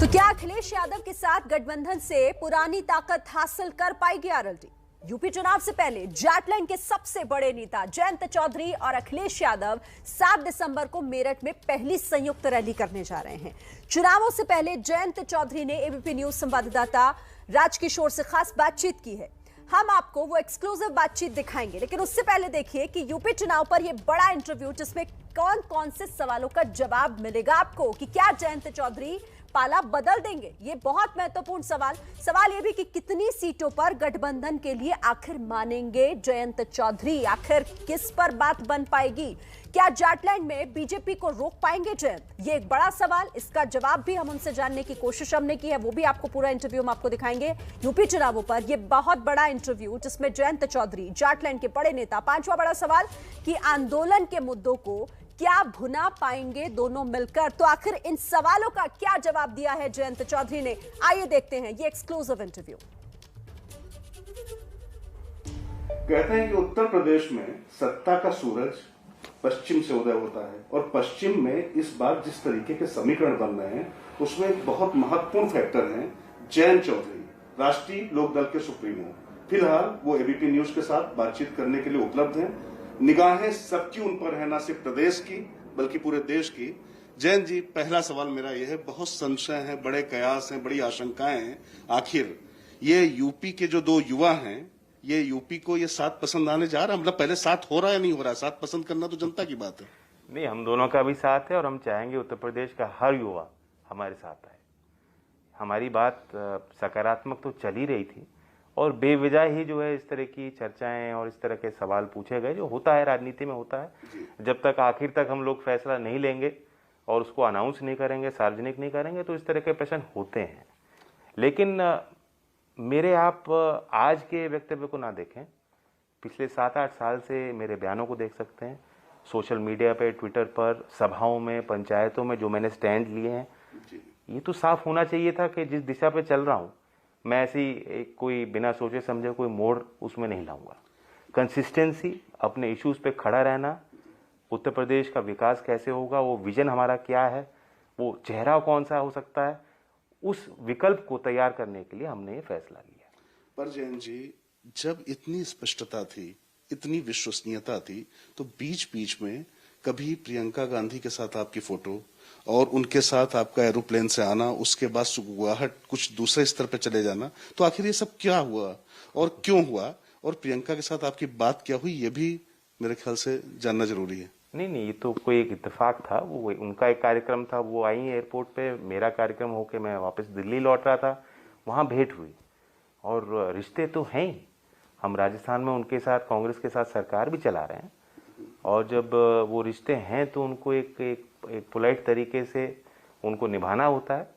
तो क्या अखिलेश यादव के साथ गठबंधन से पुरानी ताकत हासिल कर पाएगी आरएलडी? यूपी चुनाव से पहले जाटलैंड के सबसे बड़े नेता जयंत चौधरी और अखिलेश यादव 7 दिसंबर को मेरठ में पहली संयुक्त रैली करने जा रहे हैं। चुनावों से पहले जयंत चौधरी ने एबीपी न्यूज संवाददाता राजकिशोर से खास बातचीत की है। हम आपको वो एक्सक्लूसिव बातचीत दिखाएंगे, लेकिन उससे पहले देखिए कि यूपी चुनाव पर यह बड़ा इंटरव्यू जिसमें कौन कौन से सवालों का जवाब मिलेगा आपको कि क्या जयंत चौधरी पाला बदल देंगे। ये बहुत महत्वपूर्ण सवाल ये भी कि कितनी सीटों पर गठबंधन के लिए आखिर मानेंगे जयंत चौधरी, आखिर किस पर बात बन पाएगी, क्या जाटलैंड में बीजेपी को रोक पाएंगे जयंत, ये एक बड़ा सवाल। इसका जवाब भी हम उनसे जानने की कोशिश हमने की है, वो भी आपको पूरा इंटरव्यू हम आपको दिखाएंगे। यूपी चुनावों पर यह बहुत बड़ा इंटरव्यू जिसमें जयंत चौधरी जाटलैंड के बड़े नेता। पांचवा बड़ा सवाल कि आंदोलन के मुद्दों को क्या भुना पाएंगे दोनों मिलकर, तो आखिर इन सवालों का क्या जवाब दिया है जयंत चौधरी ने, आइए देखते हैं ये एक्सक्लूसिव इंटरव्यू। कहते हैं कि उत्तर प्रदेश में सत्ता का सूरज पश्चिम से उदय होता है और पश्चिम में इस बार जिस तरीके के समीकरण बन रहे हैं उसमें एक बहुत महत्वपूर्ण फैक्टर है जयंत चौधरी, राष्ट्रीय लोकदल के सुप्रीमो। फिलहाल वो एबीपी न्यूज के साथ बातचीत करने के लिए उपलब्ध हैं। निगाहें सबकी उन पर है, ना सिर्फ प्रदेश की बल्कि पूरे देश की। जयंत जी, पहला सवाल मेरा यह है, बहुत संशय है, बड़े कयास हैं, बड़ी आशंकाएं हैं। आखिर ये यूपी के जो दो युवा हैं, ये यूपी को ये साथ पसंद आने जा रहा है? मतलब पहले साथ हो रहा है या नहीं हो रहा है? साथ पसंद करना तो जनता की बात है। नहीं, हम दोनों का भी साथ है और हम चाहेंगे उत्तर प्रदेश का हर युवा हमारे साथ आए। हमारी बात सकारात्मक तो चल ही रही थी और बेवजह ही जो है इस तरह की चर्चाएं और इस तरह के सवाल पूछे गए, जो होता है राजनीति में होता है। जब तक आखिर तक हम लोग फैसला नहीं लेंगे और उसको अनाउंस नहीं करेंगे, सार्वजनिक नहीं करेंगे, तो इस तरह के प्रश्न होते हैं। लेकिन मेरे आप आज के वक्तव्य को ना देखें, पिछले 7-8 साल से मेरे बयानों को देख सकते हैं। सोशल मीडिया पे, ट्विटर पर, सभाओं में, पंचायतों में जो मैंने स्टैंड लिए हैं, ये तो साफ होना चाहिए था कि जिस दिशा पे चल रहा हूँ मैं ऐसी कोई बिना सोचे समझे कोई मोड़ उसमें नहीं लाऊंगा। कंसिस्टेंसी, अपने इश्यूज पे खड़ा रहना, उत्तर प्रदेश का विकास कैसे होगा, वो विजन हमारा क्या है, वो चेहरा कौन सा हो सकता है, उस विकल्प को तैयार करने के लिए हमने ये फैसला लिया। पर जयंत जी, जब इतनी स्पष्टता थी, इतनी विश्वसनीयता थी, तो बीच बीच में कभी प्रियंका गांधी के साथ आपकी फोटो और उनके साथ आपका एरोप्लेन से आना, उसके बाद सुगुवाहट कुछ दूसरे स्तर पर चले जाना, तो आखिर ये सब क्या हुआ और क्यों हुआ, और प्रियंका के साथ आपकी बात क्या हुई, ये भी मेरे ख्याल से जानना जरूरी है। नहीं, ये तो कोई एक इत्तेफाक था, वो उनका एक कार्यक्रम था, वो आई एयरपोर्ट पे, मेरा कार्यक्रम होके मैं वापस दिल्ली लौट रहा था, वहाँ भेंट हुई। और रिश्ते तो हैं ही, हम राजस्थान में उनके साथ, कांग्रेस के साथ सरकार भी चला रहे हैं, और जब वो रिश्ते हैं तो उनको एक पोलाइट तरीके से उनको निभाना होता है।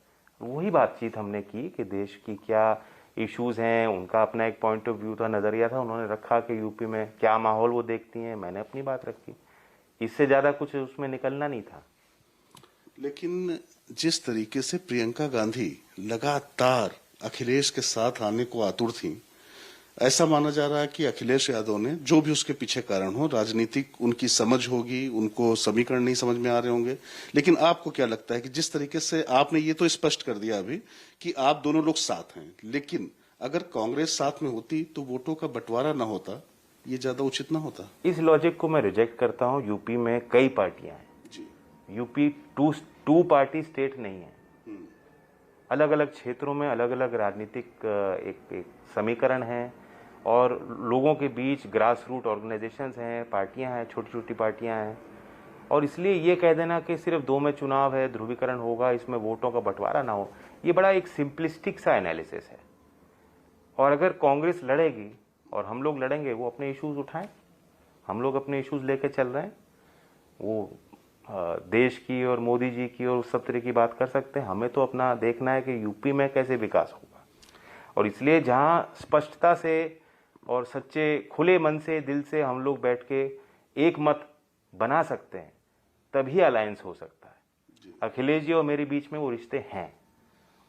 वही बातचीत हमने की कि देश की क्या इश्यूज हैं, उनका अपना एक पॉइंट ऑफ व्यू था, नज़रिया था, उन्होंने रखा कि यूपी में क्या माहौल वो देखती हैं, मैंने अपनी बात रखी। इससे ज़्यादा कुछ उसमें निकलना नहीं था। लेकिन जिस तरीके से प्रियंका गांधी लगातार अखिलेश के साथ आने को आतुर थी, ऐसा माना जा रहा है कि अखिलेश यादव ने, जो भी उसके पीछे कारण हो, राजनीतिक उनकी समझ होगी, उनको समीकरण नहीं समझ में आ रहे होंगे, लेकिन आपको क्या लगता है कि जिस तरीके से आपने ये तो स्पष्ट कर दिया अभी कि आप दोनों लोग साथ हैं, लेकिन अगर कांग्रेस साथ में होती तो वोटों का बंटवारा ना होता, ये ज्यादा उचित ना होता? इस लॉजिक को मैं रिजेक्ट करता हूँ। यूपी में कई पार्टियां हैं, यूपी टू पार्टी स्टेट नहीं है। अलग अलग क्षेत्रों में अलग अलग राजनीतिक एक समीकरण है और लोगों के बीच ग्रास रूट ऑर्गेनाइजेशंस हैं, पार्टियां हैं, छोटी छोटी पार्टियां हैं, और इसलिए ये कह देना कि सिर्फ 2 में चुनाव है, ध्रुवीकरण होगा, इसमें वोटों का बंटवारा ना हो, ये बड़ा एक सिंपलिस्टिक सा एनालिसिस है। और अगर कांग्रेस लड़ेगी और हम लोग लड़ेंगे, वो अपने इश्यूज उठाएं, हम लोग अपने इश्यूज लेके चल रहे हैं, वो देश की और मोदी जी की और उस सब तरह की बात कर सकते हैं। हमें तो अपना देखना है कि यूपी में कैसे विकास होगा, और इसलिए जहाँ स्पष्टता से और सच्चे खुले मन से, दिल से हम लोग बैठ के एक मत बना सकते हैं, तभी अलायंस हो सकता है। अखिलेश जी और मेरे बीच में वो रिश्ते हैं,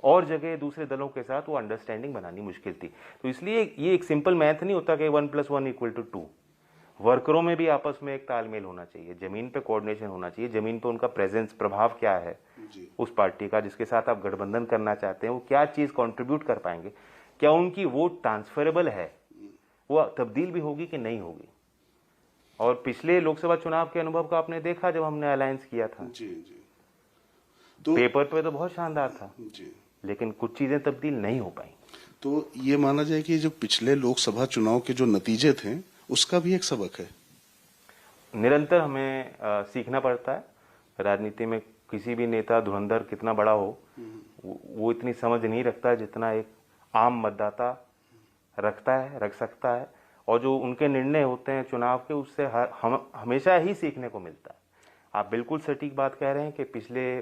और जगह दूसरे दलों के साथ वो अंडरस्टैंडिंग बनानी मुश्किल थी। तो इसलिए ये एक सिंपल मैथ नहीं होता कि 1+1 = 2। वर्करों में भी आपस में एक तालमेल होना चाहिए, जमीन पे कोऑर्डिनेशन होना चाहिए, जमीन पे उनका प्रेजेंस, प्रभाव क्या है उस पार्टी का जिसके साथ आप गठबंधन करना चाहते हैं, वो क्या चीज कंट्रीब्यूट कर पाएंगे, क्या उनकी वोट ट्रांसफरेबल है, वो तब्दील भी होगी कि नहीं होगी। और पिछले लोकसभा चुनाव के अनुभव का आपने देखा जब हमने अलायंस किया था, तो पेपर पे तो बहुत शानदार था लेकिन कुछ चीजें तब्दील नहीं हो पाई। तो ये माना जाए कि जो पिछले लोकसभा चुनाव के जो नतीजे थे उसका भी एक सबक है। निरंतर हमें सीखना पड़ता है। राजनीति में किसी भी नेता धुरंधर कितना बड़ा हो, वो इतनी समझ नहीं रखता जितना एक आम मतदाता रख सकता है। और जो उनके निर्णय होते हैं चुनाव के, उससे हमेशा ही सीखने को मिलता है। आप बिल्कुल सटीक बात कह रहे हैं कि पिछले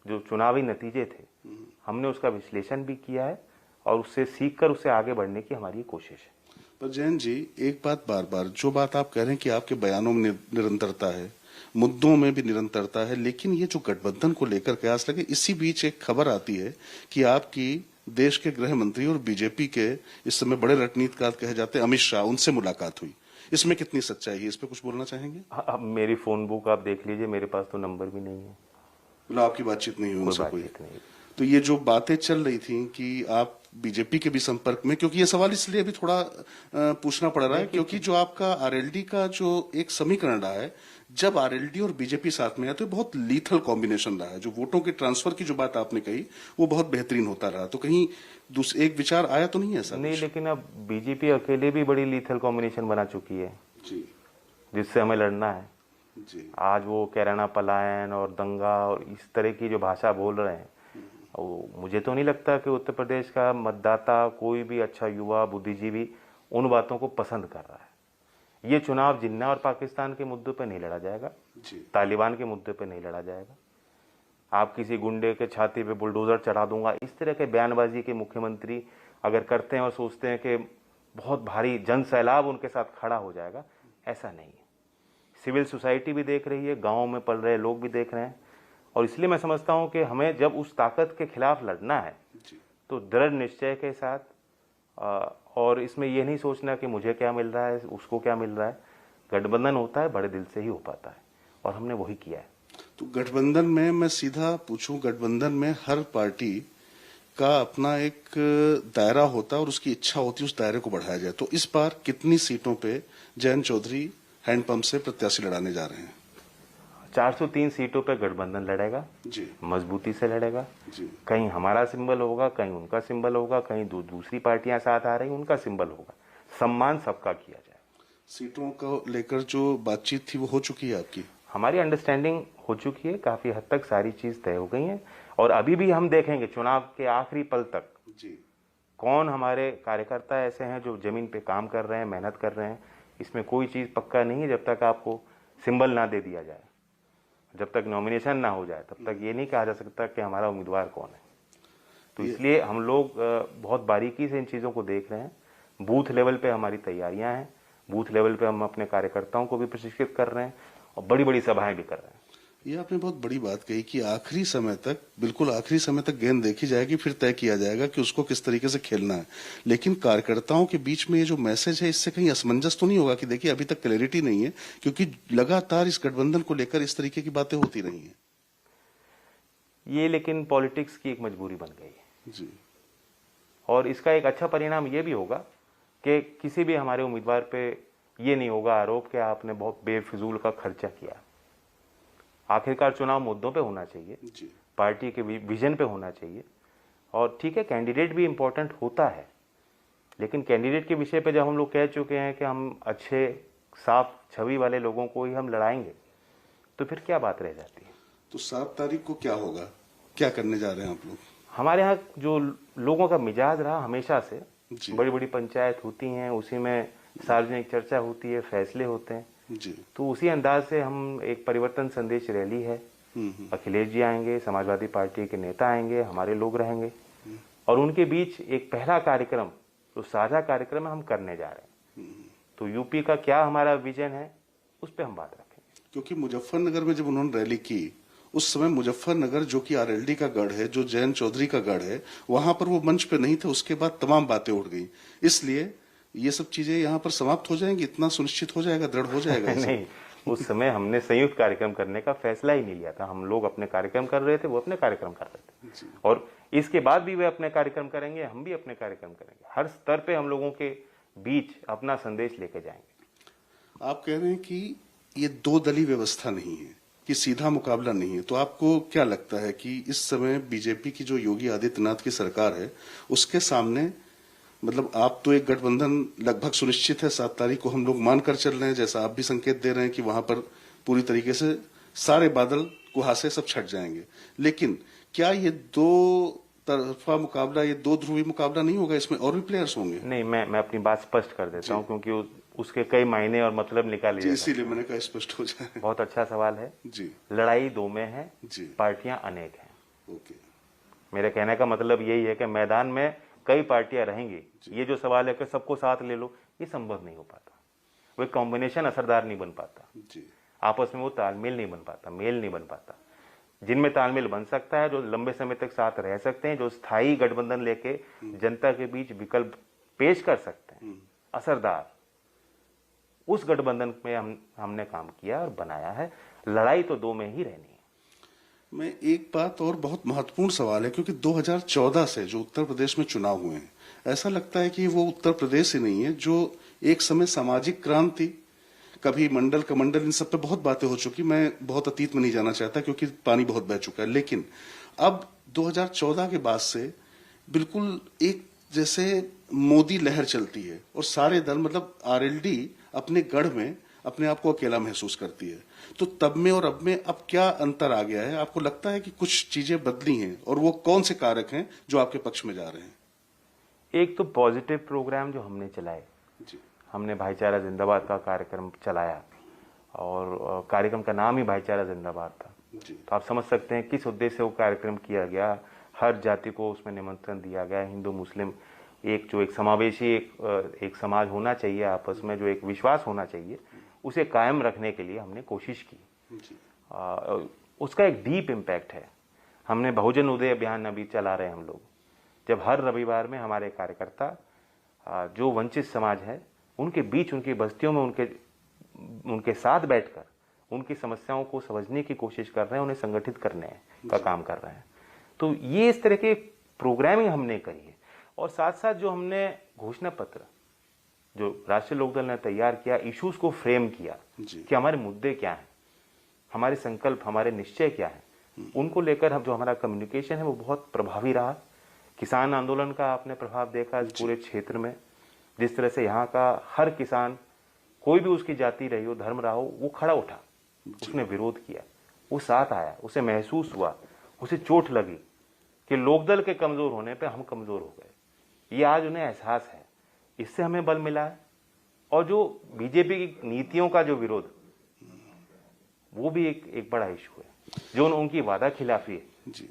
जो चुनावी नतीजे थे हमने उसका विश्लेषण भी किया है और उससे सीखकर उससे आगे बढ़ने की हमारी कोशिश है। पर जैन जी, एक बात बार बार जो बात आप कह रहे हैं कि आपके बयानों में निरंतरता है, मुद्दों में भी निरंतरता है, लेकिन ये जो गठबंधन को लेकर कयास लगे, इसी बीच एक खबर आती है कि आपकी देश के गृह मंत्री और बीजेपी के इस समय बड़े रणनीतिकार कहे जाते हैं अमित शाह, उनसे मुलाकात हुई। इसमें कितनी सच्चाई है, इस पे कुछ बोलना चाहेंगे? अब मेरी फोन बुक आप देख लीजिए, मेरे पास तो नंबर भी नहीं है। मतलब आपकी बातचीत नहीं हुई उनसे? कोई नहीं। तो ये जो बातें चल रही थी कि आप बीजेपी के भी संपर्क में, क्योंकि ये सवाल इसलिए भी थोड़ा पूछना पड़ रहा है क्योंकि जो आपका आरएलडी का जो एक समीकरण रहा है, जब आरएलडी और बीजेपी साथ में है तो बहुत लीथल कॉम्बिनेशन रहा है। जो वोटों के ट्रांसफर की जो बात आपने कही वो बहुत बेहतरीन होता रहा। तो कहीं एक विचार आया तो नहीं है ऐसा? नहीं, लेकिन अब बीजेपी अकेले भी बड़ी लीथल कॉम्बिनेशन बना चुकी है जी, जिससे हमें लड़ना है जी। आज वो कैराना पलायन और दंगा और इस तरह की जो भाषा बोल रहे हैं, मुझे तो नहीं लगता कि उत्तर प्रदेश का मतदाता, कोई भी अच्छा युवा बुद्धिजीवी उन बातों को पसंद कर रहा है। ये चुनाव जिन्ना और पाकिस्तान के मुद्दों पे नहीं लड़ा जाएगा, तालिबान के मुद्दे पे नहीं लड़ा जाएगा। आप किसी गुंडे के छाती पे बुलडोजर चढ़ा दूंगा, इस तरह के बयानबाजी के मुख्यमंत्री अगर करते हैं और सोचते हैं कि बहुत भारी जन सैलाब उनके साथ खड़ा हो जाएगा, ऐसा नहीं है। सिविल सोसाइटी भी देख रही है, गाँव में पल रहे लोग भी देख रहे हैं। और इसलिए मैं समझता हूं कि हमें जब उस ताकत के खिलाफ लड़ना है तो दृढ़ निश्चय के साथ, और इसमें यह नहीं सोचना कि मुझे क्या मिल रहा है, उसको क्या मिल रहा है। गठबंधन होता है बड़े दिल से ही हो पाता है और हमने वही किया है। तो गठबंधन में मैं सीधा पूछूं, गठबंधन में हर पार्टी का अपना एक दायरा होता है और उसकी इच्छा होती है उस दायरे को बढ़ाया जाए। तो इस बार कितनी सीटों पे जयंत चौधरी हैंडपंप से प्रत्याशी लड़ाने जा रहे हैं? 403 सीटों पे गठबंधन लड़ेगा जी, मजबूती से लड़ेगा जी। कहीं हमारा सिंबल होगा, कहीं उनका सिंबल होगा, कहीं दूसरी पार्टियां साथ आ रही उनका सिंबल होगा। सम्मान सबका किया जाए। सीटों को लेकर जो बातचीत थी वो हो चुकी है आपकी? हमारी अंडरस्टैंडिंग हो चुकी है, काफी हद तक सारी चीज तय हो गई है। और अभी भी हम देखेंगे चुनाव के आखिरी पल तक जी, कौन हमारे कार्यकर्ता ऐसे हैं जो जमीन पे काम कर रहे हैं, मेहनत कर रहे हैं। इसमें कोई चीज पक्का नहीं है जब तक आपको सिंबल ना दे दिया जाए, जब तक नॉमिनेशन ना हो जाए तब तक ये नहीं कहा जा सकता कि हमारा उम्मीदवार कौन है। तो इसलिए हम लोग बहुत बारीकी से इन चीज़ों को देख रहे हैं। बूथ लेवल पे हमारी तैयारियां हैं, बूथ लेवल पे हम अपने कार्यकर्ताओं को भी प्रशिक्षित कर रहे हैं और बड़ी बड़ी सभाएं भी कर रहे हैं। ये आपने बहुत बड़ी बात कही कि आखिरी समय तक, बिल्कुल आखिरी समय तक गेंद देखी जाएगी, फिर तय किया जाएगा कि उसको किस तरीके से खेलना है। लेकिन कार्यकर्ताओं के बीच में ये जो मैसेज है, इससे कहीं असमंजस तो नहीं होगा कि देखिए अभी तक क्लैरिटी नहीं है, क्योंकि लगातार इस गठबंधन को लेकर इस तरीके की बातें होती रही हैं। ये लेकिन पॉलिटिक्स की एक मजबूरी बन गई है जी, और इसका एक अच्छा परिणाम ये भी होगा कि किसी भी हमारे उम्मीदवार पे ये नहीं होगा आरोप कि आपने बहुत बेफिजूल का खर्चा किया। आखिरकार चुनाव मुद्दों पे होना चाहिए जी, पार्टी के विजन पे होना चाहिए। और ठीक है, कैंडिडेट भी इंपॉर्टेंट होता है, लेकिन कैंडिडेट के विषय पे जब हम लोग कह चुके हैं कि हम अच्छे साफ छवि वाले लोगों को ही हम लड़ाएंगे, तो फिर क्या बात रह जाती है। तो 7 तारीख को क्या होगा, क्या करने जा रहे हैं आप लोग? हमारे यहाँ जो लोगों का मिजाज रहा हमेशा से, बड़ी बड़ी पंचायत होती हैं, उसी में सार्वजनिक चर्चा होती है, फैसले होते हैं जी। तो उसी अंदाज से हम एक परिवर्तन संदेश रैली है, अखिलेश जी आएंगे, समाजवादी पार्टी के नेता आएंगे, हमारे लोग रहेंगे और उनके बीच एक पहला कार्यक्रम, जो साझा कार्यक्रम हम करने जा रहे हैं। तो यूपी का क्या हमारा विजन है उस पर हम बात रखेंगे। क्योंकि मुजफ्फरनगर में जब उन्होंने रैली की, उस समय मुजफ्फरनगर जो कि आरएलडी का गढ़ है, जो जयंत चौधरी का गढ़ है, वहां पर वो मंच पे नहीं थे। उसके बाद तमाम बातें उठ गई। इसलिए ये सब चीजें यहाँ पर समाप्त हो जाएंगी, इतना सुनिश्चित हो जाएगा, दृढ़ हो जाएगा? नहीं, उस समय हमने संयुक्त कार्यक्रम करने का फैसला ही नहीं लिया था। हम लोग अपने कार्यक्रम कर रहे थे, वो अपने कार्यक्रम कर रहे थे, और इसके बाद भी वे अपने कार्यक्रम करेंगे, हम भी अपने कार्यक्रम करेंगे। हर स्तर पे हम लोगों के बीच अपना संदेश लेके जाएंगे। आप कह रहे हैं कि ये दो दलीय व्यवस्था नहीं है, कि सीधा मुकाबला नहीं है, तो आपको क्या लगता है कि इस समय बीजेपी की जो योगी आदित्यनाथ की सरकार है उसके सामने, मतलब आप तो एक गठबंधन लगभग सुनिश्चित है, 7 तारीख को हम लोग मानकर चल रहे हैं, जैसा आप भी संकेत दे रहे हैं कि वहां पर पूरी तरीके से सारे बादल कुहासे सब छट जाएंगे, लेकिन क्या ये दो तरफा मुकाबला, ये दो ध्रुवी मुकाबला नहीं होगा? इसमें और भी प्लेयर्स होंगे? नहीं, मैं अपनी बात स्पष्ट कर देता हूँ, क्योंकि उसके कई मायने और मतलब निकाले जाते हैं, इसीलिए मैंने कहा स्पष्ट हो जाए। बहुत अच्छा सवाल है जी। लड़ाई दो में है जी। पार्टियां अनेक हैं। ओके। मेरे कहने का मतलब यही है कि मैदान में कई पार्टियां रहेंगी। ये जो सवाल है कि सबको साथ ले लो, ये संभव नहीं हो पाता। वो कॉम्बिनेशन असरदार नहीं बन पाता जी। आपस में, वो तालमेल नहीं बन पाता, मेल नहीं बन पाता। जिनमें तालमेल बन सकता है, जो लंबे समय तक साथ रह सकते हैं, जो स्थायी गठबंधन लेके जनता के बीच विकल्प पेश कर सकते हैं असरदार, उस गठबंधन में हमने काम किया और बनाया है। लड़ाई तो दो में ही रहनी है। मैं एक बात और, बहुत महत्वपूर्ण सवाल है, क्योंकि 2014 से जो उत्तर प्रदेश में चुनाव हुए हैं, ऐसा लगता है कि वो उत्तर प्रदेश ही नहीं है जो एक समय सामाजिक क्रांति, कभी मंडल कमंडल, इन सब पे बहुत बातें हो चुकी। मैं बहुत अतीत में नहीं जाना चाहता क्योंकि पानी बहुत बह चुका है, लेकिन अब 2014 के बाद से बिल्कुल एक जैसे मोदी लहर चलती है और सारे दल, मतलब आरएलडी अपने गढ़ में अपने आप को अकेला महसूस करती है। तो तब में और अब में अब क्या अंतर आ गया है? आपको लगता है कि कुछ चीजें बदली हैं, और वो कौन से कारक हैं जो आपके पक्ष में जा रहे हैं? एक तो पॉजिटिव प्रोग्राम जो हमने चलाए जी। हमने भाईचारा जिंदाबाद का कार्यक्रम चलाया, और कार्यक्रम का नाम ही भाईचारा जिंदाबाद था। जी। तो आप समझ सकते हैं किस उद्देश्य से वो कार्यक्रम किया गया। हर जाति को उसमें निमंत्रण दिया गया, हिंदू मुस्लिम, एक समावेशी एक समाज होना चाहिए आपस में, जो एक विश्वास होना चाहिए, उसे कायम रखने के लिए हमने कोशिश की। जी। उसका एक डीप इम्पैक्ट है। हमने बहुजन उदय अभियान अभी चला रहे हैं हम लोग, जब हर रविवार में हमारे कार्यकर्ता जो वंचित समाज है उनके बीच, उनकी बस्तियों में उनके साथ बैठकर उनकी समस्याओं को समझने की कोशिश कर रहे हैं, उन्हें संगठित करने का काम कर रहे हैं। तो ये इस तरह के प्रोग्रामिंग हमने करी है। और साथ साथ जो हमने घोषणा पत्र जो राष्ट्रीय लोकदल ने तैयार किया, इश्यूज को फ्रेम किया कि हमारे मुद्दे क्या हैं, हमारे संकल्प, हमारे निश्चय क्या है, उनको लेकर हम जो हमारा कम्युनिकेशन है वो बहुत प्रभावी रहा। किसान आंदोलन का आपने प्रभाव देखा इस पूरे क्षेत्र में, जिस तरह से यहाँ का हर किसान, कोई भी उसकी जाति रही हो, धर्म रहा हो, वो खड़ा उठा, उसने विरोध किया, वो साथ आया, उसे महसूस हुआ, उसे चोट लगी कि लोकदल के कमजोर होने पे हम कमजोर हो गए। ये आज उन्हें एहसास है, इससे हमें बल मिला है। और जो बीजेपी की नीतियों का जो विरोध, वो भी एक बड़ा इशू है। जो उनकी वादा खिलाफी है जी।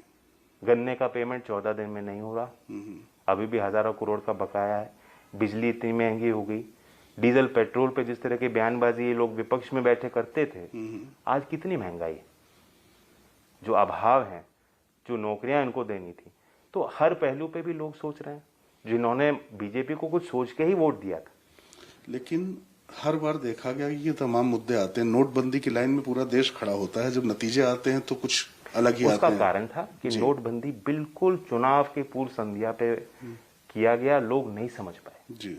गन्ने का पेमेंट 14 दिन में नहीं हो रहा, अभी भी हजारों करोड़ का बकाया है। बिजली इतनी महंगी हो गई, डीजल पेट्रोल पे जिस तरह की बयानबाजी ये लोग विपक्ष में बैठे करते थे, आज कितनी महंगाई, जो अभाव है, जो नौकरियां इनको देनी थी। तो हर पहलू पे भी लोग सोच रहे हैं, जिन्होंने बीजेपी को कुछ सोच के ही वोट दिया था। लेकिन हर बार देखा गया कि ये तमाम मुद्दे आते हैं, नोटबंदी की लाइन में पूरा देश खड़ा होता है, जब नतीजे आते हैं तो कुछ अलग ही आते हैं। उसका कारण था कि नोटबंदी बिल्कुल चुनाव के पूर्व संध्या पे किया गया, लोग नहीं समझ पाए। जी।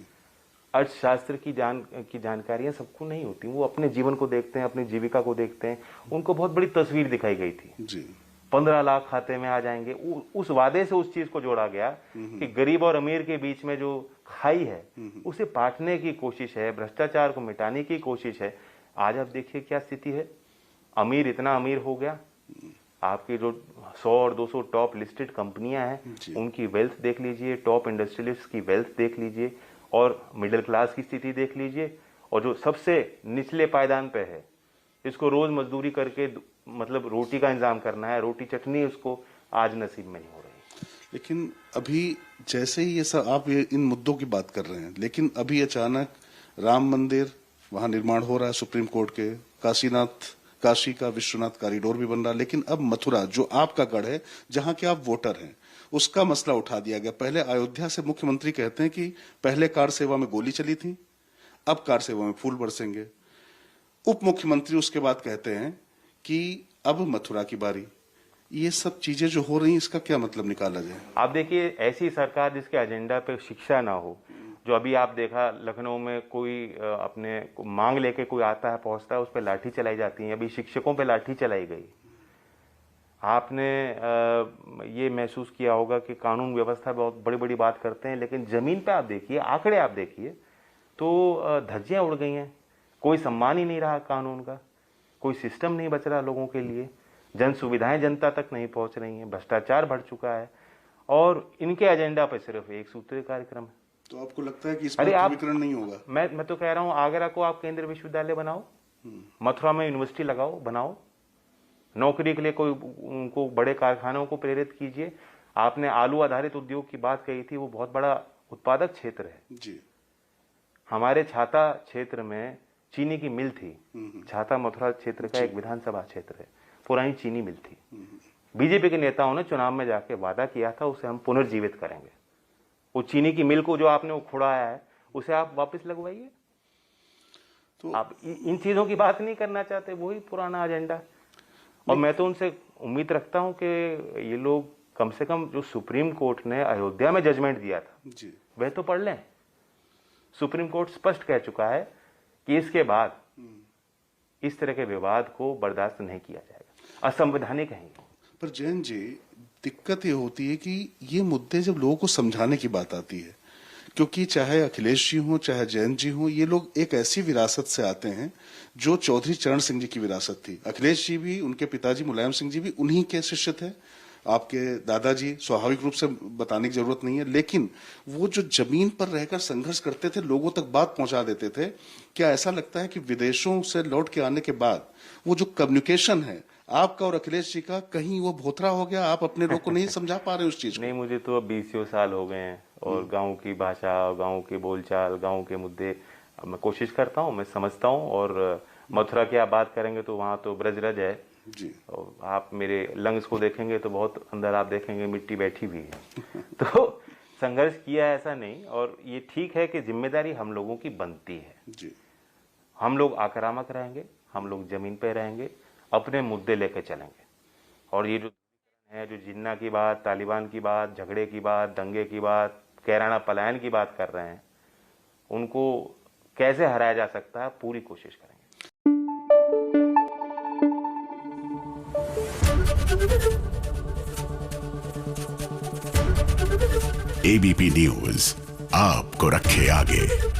अर्थशास्त्र की जानकारियां सबको नहीं होती, वो अपने जीवन को देखते हैं, अपनी जीविका को देखते हैं, उनको बहुत बड़ी तस्वीर दिखाई गई थी। जी। 15 लाख खाते में आ जाएंगे, उस वादे से उस चीज को जोड़ा गया कि गरीब और अमीर के बीच में जो खाई है उसे पाटने की कोशिश है, भ्रष्टाचार को मिटाने की कोशिश है। आज आप देखिए क्या स्थिति है, अमीर इतना अमीर हो गया, आपकी जो 100 और 200 टॉप लिस्टेड कंपनियां हैं उनकी वेल्थ देख लीजिए, टॉप इंडस्ट्रियलिस्ट की वेल्थ देख लीजिए, और मिडिल क्लास की स्थिति देख लीजिए, और जो सबसे निचले पायदान पे है, इसको रोज मजदूरी करके मतलब रोटी का इंतजाम करना है, रोटी चटनी उसको आज नसीब में नहीं हो रही। लेकिन अभी जैसे ही ये सब आप इन मुद्दों की बात कर रहे हैं, लेकिन अभी अचानक राम मंदिर वहां निर्माण हो रहा है, सुप्रीम कोर्ट के काशी का विश्वनाथ कॉरिडोर भी बन रहा, लेकिन अब मथुरा जो आपका गढ़ है, जहां के आप वोटर हैं, उसका मसला उठा दिया गया। पहले अयोध्या से मुख्यमंत्री कहते हैं कि पहले कार सेवा में गोली चली थी, अब कार सेवा में फूल बरसेंगे। उप मुख्यमंत्री उसके बाद कहते हैं कि अब मथुरा की बारी। ये सब चीजें जो हो रही हैं, इसका क्या मतलब निकाला जाए? आप देखिए, ऐसी सरकार जिसके एजेंडा पे शिक्षा ना हो, जो अभी आप देखा लखनऊ में कोई अपने मांग लेके कोई आता है, पहुंचता है, उस पर लाठी चलाई जाती है। अभी शिक्षकों पे लाठी चलाई गई। आपने ये महसूस किया होगा कि कानून व्यवस्था बहुत बड़ी बड़ी बात करते हैं, लेकिन जमीन पे आप देखिए, आंकड़े आप देखिए तो धज्जियां उड़ गई हैं। कोई सम्मान ही नहीं रहा कानून का, कोई सिस्टम नहीं बच रहा लोगों के लिए, जन सुविधाएं जनता तक नहीं पहुंच रही हैं, भ्रष्टाचार बढ़ चुका है, और इनके एजेंडा पर सिर्फ एक सूत्रीय कार्यक्रम है। तो आपको लगता है कि इस पर ध्रुवीकरण नहीं होगा? मैं तो कह रहा हूं, आगरा को आप केंद्रीय विश्वविद्यालय बनाओ, मथुरा में यूनिवर्सिटी लगाओ, बनाओ, नौकरी के लिए कोई उनको बड़े कारखानों को प्रेरित कीजिए। आपने आलू आधारित उद्योग की बात कही थी, वो बहुत बड़ा उत्पादक क्षेत्र है जी। हमारे छाता क्षेत्र में चीनी की मिल थी। छाता मथुरा क्षेत्र का एक विधानसभा क्षेत्र है, पुरानी चीनी मिल थी। बीजेपी के नेताओं ने चुनाव में जाके वादा किया था, उसे हम पुनर्जीवित करेंगे। वो चीनी की मिल को जो आपने उखड़ाया है, उसे आप वापस लगवाइए। तो आप इन चीजों की बात नहीं करना चाहते, वही पुराना एजेंडा। और मैं तो उनसे उम्मीद रखता हूं कि ये लोग कम से कम जो सुप्रीम कोर्ट ने अयोध्या में जजमेंट दिया था जी, वह तो पढ़ लें। सुप्रीम कोर्ट स्पष्ट कह चुका है कि इसके बाद इस तरह के विवाद को बर्दाश्त नहीं किया जाएगा, असंवैधानिक है। पर जैन जी, दिक्कत ये होती है कि ये मुद्दे जब लोगों को समझाने की बात आती है, क्योंकि चाहे अखिलेश जी हों चाहे जैन जी हों, ये लोग एक ऐसी विरासत से आते हैं जो चौधरी चरण सिंह जी की विरासत थी। अखिलेश जी भी, उनके पिताजी मुलायम सिंह जी भी उन्हीं के शिष्य थे। आपके दादाजी, स्वाभाविक रूप से बताने की जरूरत नहीं है, लेकिन वो जो जमीन पर रहकर संघर्ष करते थे, लोगों तक बात पहुंचा देते थे। क्या ऐसा लगता है कि विदेशों से लौट के आने के बाद वो जो कम्युनिकेशन है आपका और अखिलेश जी का, कहीं वो भोथरा हो गया? आप अपने लोग को नहीं समझा पा रहे उस चीज को? नहीं, मुझे तो अब 20 साल हो गए हैं, और गांव की भाषा, गांव की बोलचाल, गांव के मुद्दे मैं कोशिश करता हूं, मैं समझता हूं। और मथुरा की आप बात करेंगे तो वहां तो ब्रजरज है जी। और आप मेरे लंग्स को देखेंगे तो बहुत अंदर आप देखेंगे मिट्टी बैठी हुई है। तो संघर्ष किया है, ऐसा नहीं। और ये ठीक है कि जिम्मेदारी हम लोगों की बनती है जी। हम लोग आक्रामक रहेंगे, हम लोग जमीन पे रहेंगे, अपने मुद्दे लेकर चलेंगे। और ये जो है, जो जिन्ना की बात, तालिबान की बात, झगड़े की बात, दंगे की बात, कैराना पलायन की बात कर रहे हैं, उनको कैसे हराया जा सकता है, पूरी कोशिश करेंगे। एबीपी न्यूज आपको रखे आगे।